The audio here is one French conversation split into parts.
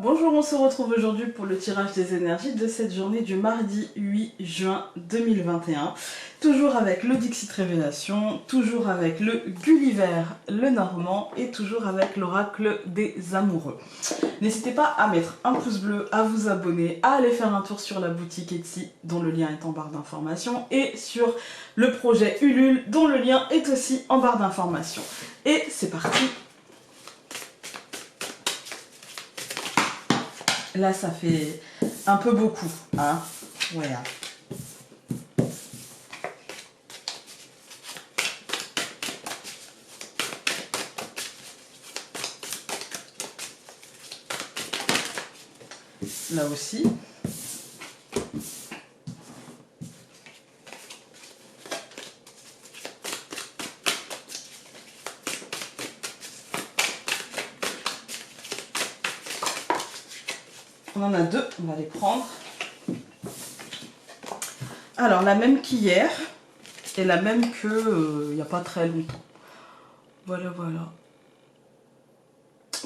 Bonjour, on se retrouve aujourd'hui pour le tirage des énergies de cette journée du mardi 8 juin 2021. Toujours avec le Dixit Révélation, toujours avec le Gulliver le Normand et toujours avec l'oracle des amoureux. N'hésitez pas à mettre un pouce bleu, à vous abonner, à aller faire un tour sur la boutique Etsy dont le lien est en barre d'information et sur le projet Ulule dont le lien est aussi en barre d'information. Et c'est parti. Là, ça fait un peu beaucoup, hein. Voilà. Là aussi. On en a deux, on va les prendre. Alors, la même qu'hier, et la même que il n'y a pas très longtemps. Voilà, voilà.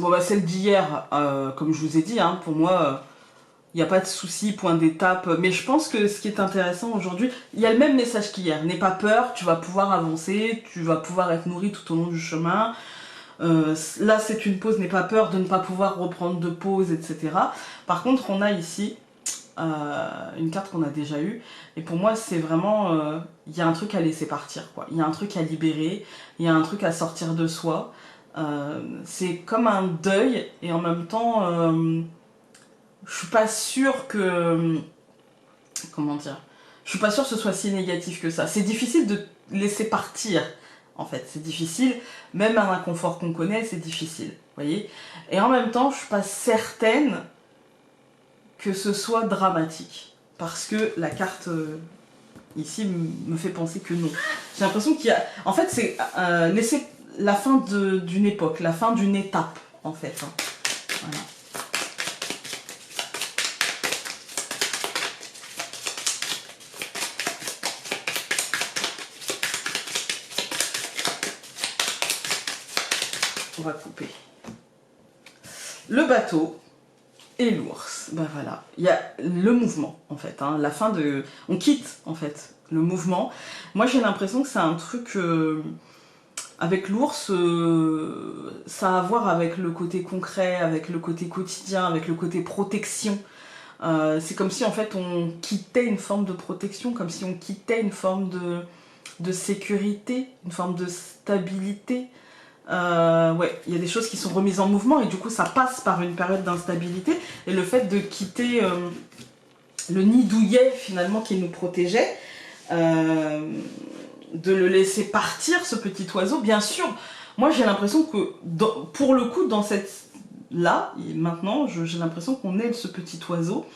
Bon, bah, celle d'hier, comme je vous ai dit, hein, pour moi, il n'y a pas de souci, point d'étape. Mais je pense que ce qui est intéressant aujourd'hui, il y a le même message qu'hier. N'aie pas peur, tu vas pouvoir avancer, tu vas pouvoir être nourri tout au long du chemin. Là, c'est une pause, n'aie pas peur de ne pas pouvoir reprendre de pause, etc. Par contre, on a ici une carte qu'on a déjà eue. Et pour moi, c'est vraiment... il y a un truc à laisser partir, quoi. Il y a un truc à libérer, il y a un truc à sortir de soi. C'est comme un deuil, et en même temps, je suis pas sûre que... comment dire? Je suis pas sûre que ce soit si négatif que ça. C'est difficile de laisser partir. En fait, c'est difficile, même un inconfort qu'on connaît, c'est difficile, vous voyez. Et en même temps, je suis pas certaine que ce soit dramatique, parce que la carte ici me fait penser que non. J'ai l'impression qu'il y a... En fait, c'est laisser la fin d'une époque, la fin d'une étape, en fait. Hein. Voilà. On va couper. Le bateau et l'ours. Ben voilà, il y a le mouvement en fait, hein, la fin de... On quitte en fait le mouvement. Moi j'ai l'impression que c'est un truc... avec l'ours, ça a à voir avec le côté concret, avec le côté quotidien, avec le côté protection. C'est comme si en fait on quittait une forme de protection, comme si on quittait une forme de sécurité, une forme de stabilité. Ouais, il y a des choses qui sont remises en mouvement et du coup ça passe par une période d'instabilité et le fait de quitter le nid douillet finalement qui nous protégeait, de le laisser partir ce petit oiseau, bien sûr, moi j'ai l'impression que pour le coup dans cette là, maintenant j'ai l'impression qu'on est ce petit oiseau,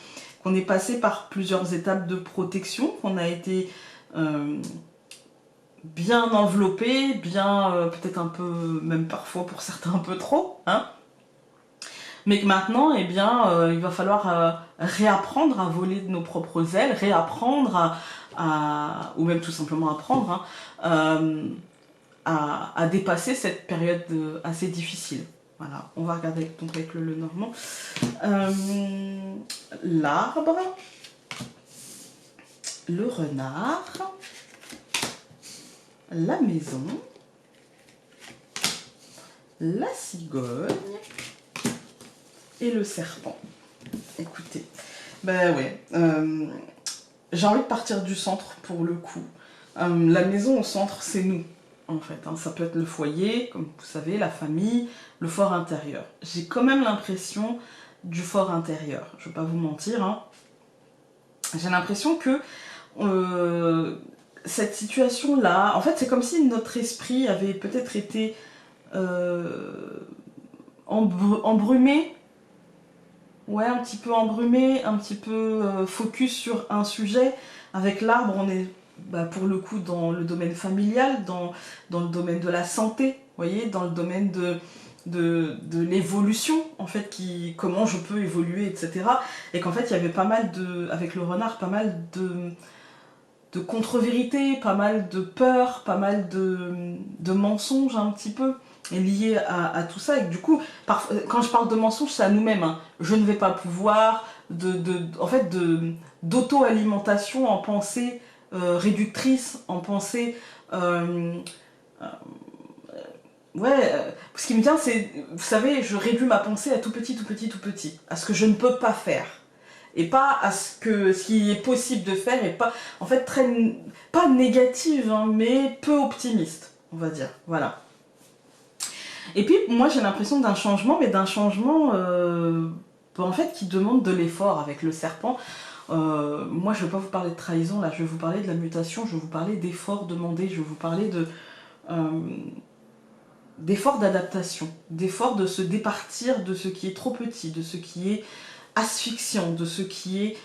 qu'on est passé par plusieurs étapes de protection, qu'on a été bien enveloppé, bien peut-être un peu, même parfois pour certains un peu trop, hein. Mais que maintenant, eh bien, il va falloir réapprendre à voler de nos propres ailes, réapprendre ou même tout simplement apprendre hein, à dépasser cette période assez difficile. Voilà, on va regarder donc avec le Normand. L'arbre, le renard, la maison, la cigogne et le serpent. Écoutez, ben ouais, j'ai envie de partir du centre pour le coup. La maison au centre, c'est nous, en fait. Hein. Ça peut être le foyer, comme vous savez, la famille, le fort intérieur. J'ai quand même l'impression du fort intérieur, je ne vais pas vous mentir. Hein. J'ai l'impression que... cette situation-là, en fait, c'est comme si notre esprit avait peut-être été embrumé, ouais, un petit peu embrumé, un petit peu focus sur un sujet. Avec l'arbre, on est pour le coup dans le domaine familial, dans le domaine de la santé, vous voyez, dans le domaine de l'évolution, en fait, comment je peux évoluer, etc. Et qu'en fait, il y avait pas mal avec le renard, pas mal de contre-vérité, pas mal de peur, pas mal de mensonges un petit peu. est lié à tout ça. Et que, du coup, quand je parle de mensonge, c'est à nous-mêmes. Hein. Je ne vais pas pouvoir, en fait, d'auto-alimentation en pensée réductrice, en pensée... ouais, ce qui me vient, c'est, vous savez, je réduis ma pensée à tout petit, tout petit, tout petit, à ce que je ne peux pas faire. Et pas à ce qui est possible de faire, et pas, en fait, pas négative, hein, mais peu optimiste, on va dire. Voilà. Et puis, moi, j'ai l'impression d'un changement, mais d'un changement, en fait, qui demande de l'effort avec le serpent. Moi, je ne vais pas vous parler de trahison, là, je vais vous parler de la mutation, je vais vous parler d'efforts demandés, je vais vous parler d'efforts d'adaptation, d'efforts de se départir de ce qui est trop petit, de ce qui est asphyxiant, de ce qui est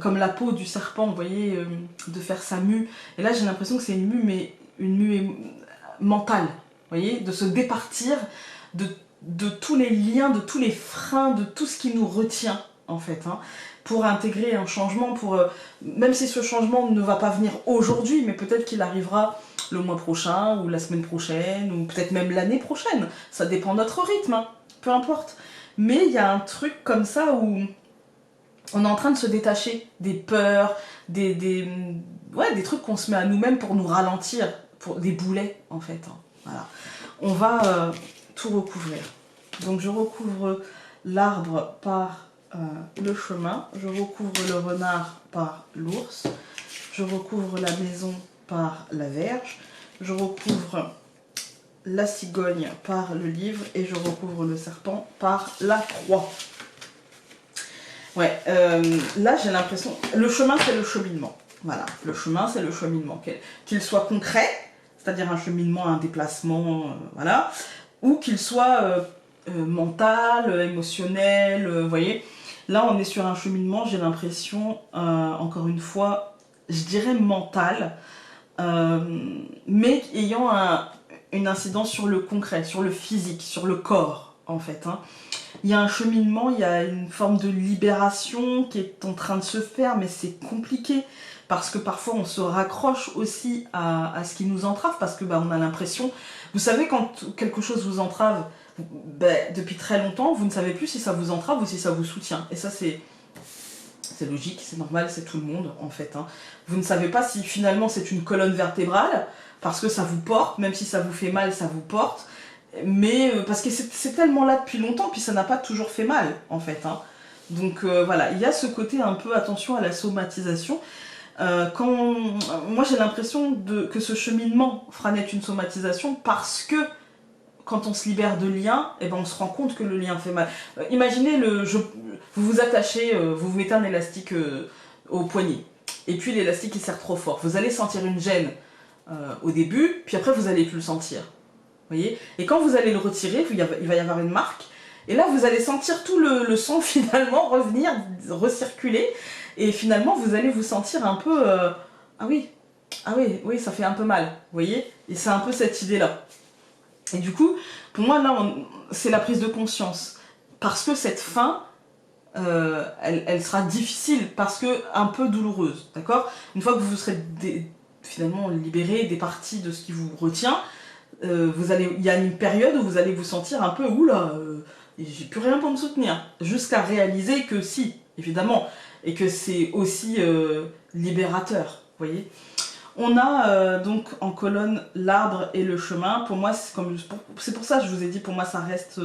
comme la peau du serpent, vous voyez, de faire sa mue. Et là, j'ai l'impression que c'est une mue, mais une mue mentale, vous voyez, de se départir de tous les liens, de tous les freins, de tout ce qui nous retient, en fait, hein, pour intégrer un changement, même si ce changement ne va pas venir aujourd'hui, mais peut-être qu'il arrivera le mois prochain, ou la semaine prochaine, ou peut-être même l'année prochaine. Ça dépend de notre rythme, hein, peu importe. Mais il y a un truc comme ça où on est en train de se détacher des peurs, des trucs qu'on se met à nous-mêmes pour nous ralentir, pour des boulets en fait. Hein. Voilà. On va tout recouvrir. Donc je recouvre l'arbre par le chemin, je recouvre le renard par l'ours, je recouvre la maison par la verge, je recouvre la cigogne par le livre et je recouvre le serpent par la croix. Ouais, là j'ai l'impression... Le chemin c'est le cheminement. Voilà, le chemin c'est le cheminement. Qu'il soit concret, c'est-à-dire un cheminement, un déplacement, voilà, ou qu'il soit mental, émotionnel, vous voyez. Là on est sur un cheminement, j'ai l'impression, encore une fois, je dirais mental, mais ayant une incidence sur le concret, sur le physique, sur le corps en fait. Hein. Il y a un cheminement, il y a une forme de libération qui est en train de se faire, mais c'est compliqué parce que parfois on se raccroche aussi à ce qui nous entrave parce que on a l'impression, vous savez quand quelque chose vous entrave depuis très longtemps, vous ne savez plus si ça vous entrave ou si ça vous soutient. Et ça c'est logique, c'est normal, c'est tout le monde en fait. Hein. Vous ne savez pas si finalement c'est une colonne vertébrale parce que ça vous porte, même si ça vous fait mal, ça vous porte. Mais parce que c'est tellement là depuis longtemps, puis ça n'a pas toujours fait mal, en fait. Hein. Donc voilà, il y a ce côté un peu attention à la somatisation. Moi j'ai l'impression que ce cheminement fera naître une somatisation parce que quand on se libère de liens, on se rend compte que le lien fait mal. Imaginez, vous vous attachez, vous vous mettez un élastique au poignet, et puis l'élastique il serre trop fort. Vous allez sentir une gêne au début, puis après vous allez plus le sentir. Voyez, et quand vous allez le retirer, il va y avoir une marque, et là vous allez sentir tout le sang finalement revenir, recirculer, et finalement vous allez vous sentir un peu ah oui, ça fait un peu mal, vous voyez, et c'est un peu cette idée là. Et du coup, pour moi là, c'est la prise de conscience, parce que cette fin, elle sera difficile, parce que un peu douloureuse, d'accord. Une fois que vous serez finalement libéré des parties de ce qui vous retient, il y a une période où vous allez vous sentir un peu oula, j'ai plus rien pour me soutenir, jusqu'à réaliser que si, évidemment, et que c'est aussi libérateur, vous voyez. On a donc en colonne l'arbre et le chemin. Pour moi, c'est pour ça que je vous ai dit, pour moi ça reste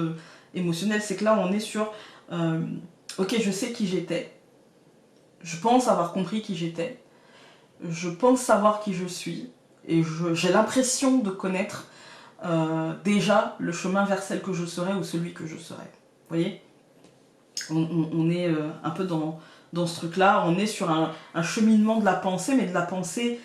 émotionnel, c'est que là on est sur ok, je sais qui j'étais, je pense avoir compris qui j'étais, je pense savoir qui je suis, et j'ai l'impression de connaître déjà le chemin vers celle que je serai ou celui que je serai. Vous voyez, on est un peu dans ce truc-là, on est sur un cheminement de la pensée, mais de la pensée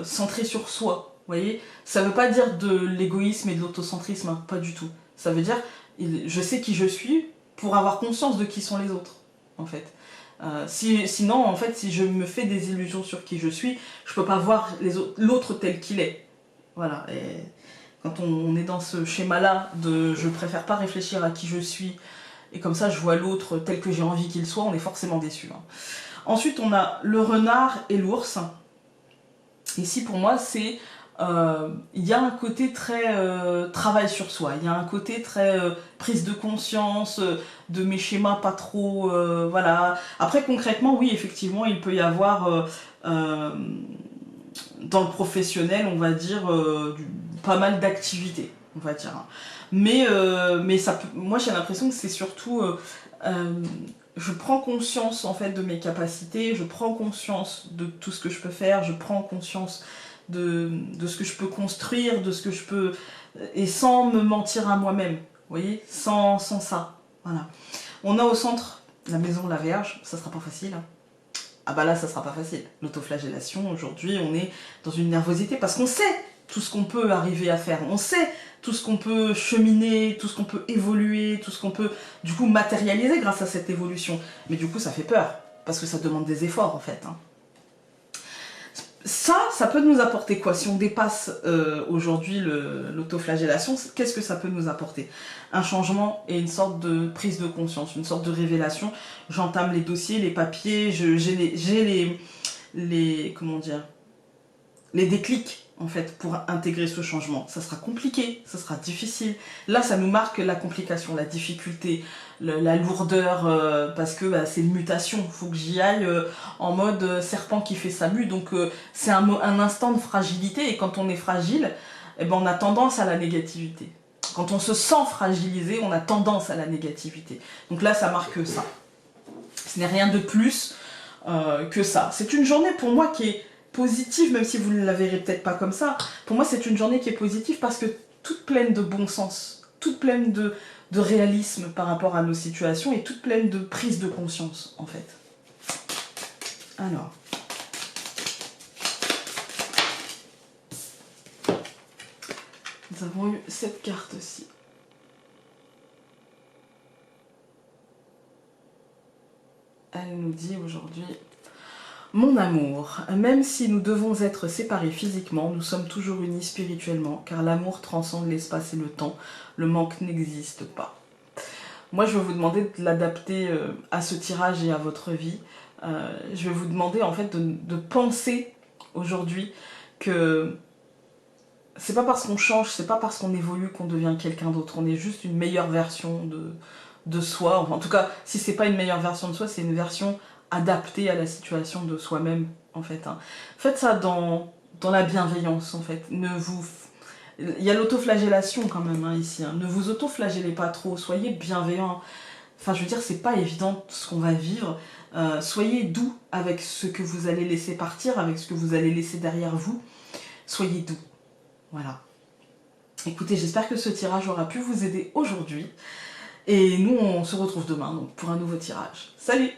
centrée sur soi. Vous voyez, ça ne veut pas dire de l'égoïsme et de l'autocentrisme, hein, pas du tout. Ça veut dire, je sais qui je suis pour avoir conscience de qui sont les autres, en fait. Sinon, en fait, si je me fais des illusions sur qui je suis, je peux pas voir l'autre tel qu'il est. Voilà, et quand on est dans ce schéma-là de je préfère pas réfléchir à qui je suis, et comme ça je vois l'autre tel que j'ai envie qu'il soit, on est forcément déçu. Hein. Ensuite, on a le renard et l'ours. Ici, pour moi, c'est il y a un côté très travail sur soi, il y a un côté très prise de conscience de mes schémas pas trop, voilà. Après concrètement, oui, effectivement, il peut y avoir dans le professionnel, on va dire, pas mal d'activités, on va dire. Mais ça peut, moi j'ai l'impression que c'est surtout, je prends conscience en fait de mes capacités, je prends conscience de tout ce que je peux faire, je prends conscience de ce que je peux construire, de ce que je peux, et sans me mentir à moi-même, vous voyez, sans ça, voilà. On a au centre la maison de la Vierge, ça sera pas facile, hein. Ah bah là ça sera pas facile, l'autoflagellation, aujourd'hui on est dans une nervosité parce qu'on sait tout ce qu'on peut arriver à faire, on sait tout ce qu'on peut cheminer, tout ce qu'on peut évoluer, tout ce qu'on peut du coup matérialiser grâce à cette évolution, mais du coup ça fait peur, parce que ça demande des efforts en fait, hein. Ça peut nous apporter quoi? Si on dépasse aujourd'hui l'autoflagellation, qu'est-ce que ça peut nous apporter? Un changement et une sorte de prise de conscience, une sorte de révélation. J'entame les dossiers, les papiers, j'ai comment dire, les déclics en fait pour intégrer ce changement. Ça sera compliqué, ça sera difficile. Là, ça nous marque la complication, la difficulté, la lourdeur, parce que bah, c'est une mutation. Il faut que j'y aille en mode serpent qui fait sa mue. Donc c'est un instant de fragilité, et quand on est fragile, eh ben, on a tendance à la négativité. Quand on se sent fragilisé, on a tendance à la négativité. Donc là, ça marque ça. Ce n'est rien de plus que ça. C'est une journée pour moi qui est positive, même si vous ne la verrez peut-être pas comme ça. Pour moi, c'est une journée qui est positive parce que toute pleine de bon sens, toute pleine de réalisme par rapport à nos situations et toute pleine de prise de conscience, en fait. Alors. Nous avons eu cette carte-ci. Elle nous dit aujourd'hui: mon amour, même si nous devons être séparés physiquement, nous sommes toujours unis spirituellement, car l'amour transcende l'espace et le temps, le manque n'existe pas. Moi, je vais vous demander de l'adapter à ce tirage et à votre vie. Je vais vous demander en fait de penser aujourd'hui que c'est pas parce qu'on change, c'est pas parce qu'on évolue qu'on devient quelqu'un d'autre. On est juste une meilleure version de soi. Enfin, en tout cas, si c'est pas une meilleure version de soi, c'est une version adaptée à la situation de soi-même, en fait, hein. Faites ça dans la bienveillance, en fait. Il y a l'autoflagellation quand même, hein, ici, hein. Ne vous autoflagellez pas trop, soyez bienveillants. Enfin, je veux dire, c'est pas évident ce qu'on va vivre. Soyez doux avec ce que vous allez laisser partir, avec ce que vous allez laisser derrière vous. Soyez doux. Voilà. Écoutez, j'espère que ce tirage aura pu vous aider aujourd'hui. Et nous, on se retrouve demain donc, pour un nouveau tirage. Salut!